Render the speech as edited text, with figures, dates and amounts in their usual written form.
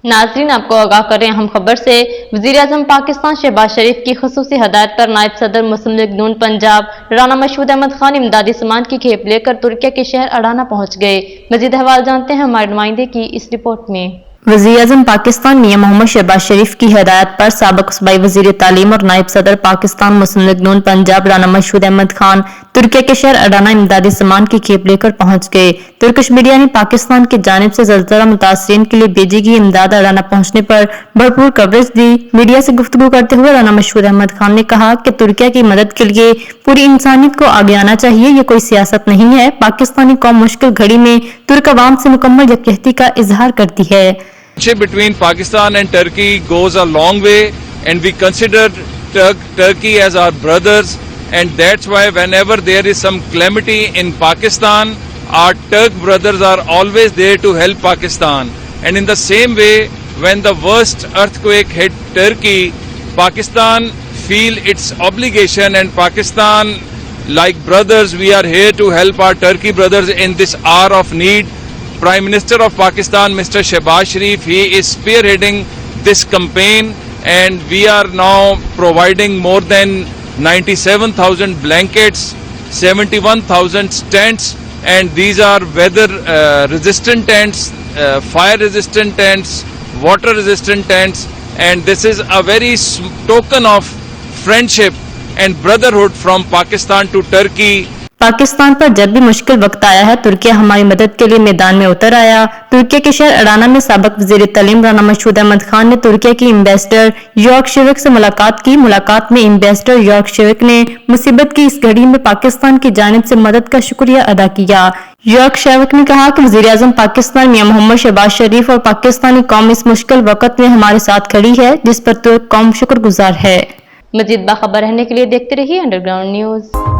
नाजरीन, आपको आगाह करें अहम खबर से। वज़ीर-ए-आज़म पाकिस्तान शहबाज शरीफ की खुसूसी हदायत पर नायब सदर मुस्लिम लीग नून पंजाब राना मशहूद अहमद खान इमदादी सामान की खेप लेकर तुर्की के शहर अडाना पहुंच गए। मजीद अहवाल जानते हैं हमारे नुमाइंदे की इस रिपोर्ट में। वज़ीर-ए-आज़म पाकिस्तान मियां मोहम्मद शहबाज शरीफ की हिदायत पर साबिक सूबाई वज़ीर तालीम और नायब सदर पाकिस्तान मुस्लिम लीग नून पंजाब राना मशहूद अहमद खान तुर्की के शहर अडाना इमदादी सामान की खेप लेकर पहुंच गए। तुर्किश मीडिया ने पाकिस्तान की जानिब से ज़लज़ला मुतासरीन के लिए भेजी गई इमदाद अडाना पहुंचने पर भरपूर कवरेज दी। मीडिया से गुफ्तगू करते हुए राना मशहूद अहमद खान ने कहा कि तुर्की की मदद के लिए पूरी इंसानियत को आगे आना चाहिए। ये कोई सियासत नहीं है। पाकिस्तानी कौम मुश्किल घड़ी में तुर्क अवाम से मुकम्मल यकजहती का इजहार करती है। Between Pakistan and Turkey goes a long way, and we consider Turkey as our brothers, and that's why whenever there is some calamity in Pakistan, our Turk brothers are always there to help Pakistan. And in the same way, when the worst earthquake hit Turkey, Pakistan feel its obligation, and Pakistan, like brothers, we are here to help our Turkey brothers in this hour of need. Prime Minister of Pakistan, Mr. Shehbaz Sharif, he is spearheading this campaign, and we are now providing more than 97,000 blankets, 71,000 tents, and these are weather resistant tents, fire resistant tents, water resistant tents, and this is a very token of friendship and brotherhood from Pakistan to Turkey. Pakistan पर जब भी मुश्किल वक्त आया है, तुर्की हमारी मदद के लिए मैदान में उतर आया। तुर्की के शहर अडाना में साबिक वज़ीर तालीम राना मशहूद अहमद खान ने तुर्की की एम्बेसडर यॉर्क शेविक से मुलाकात की। मुलाकात में एम्बेसडर यॉर्क शेविक ने मुसीबत की इस घड़ी में पाकिस्तान की जानिब से मदद का शुक्रिया अदा किया। यॉर्क शेविक ने कहा कि वज़ीर-ए-आज़म पाकिस्तान मियां मोहम्मद शहबाज शरीफ और पाकिस्तानी कौम इस मुश्किल वक्त में हमारे साथ खड़ी है, जिस पर तुर्क कौम शुक्रगुजार है। मजीद बाखबर रहने के लिए देखते रहिए अंडरग्राउंड न्यूज।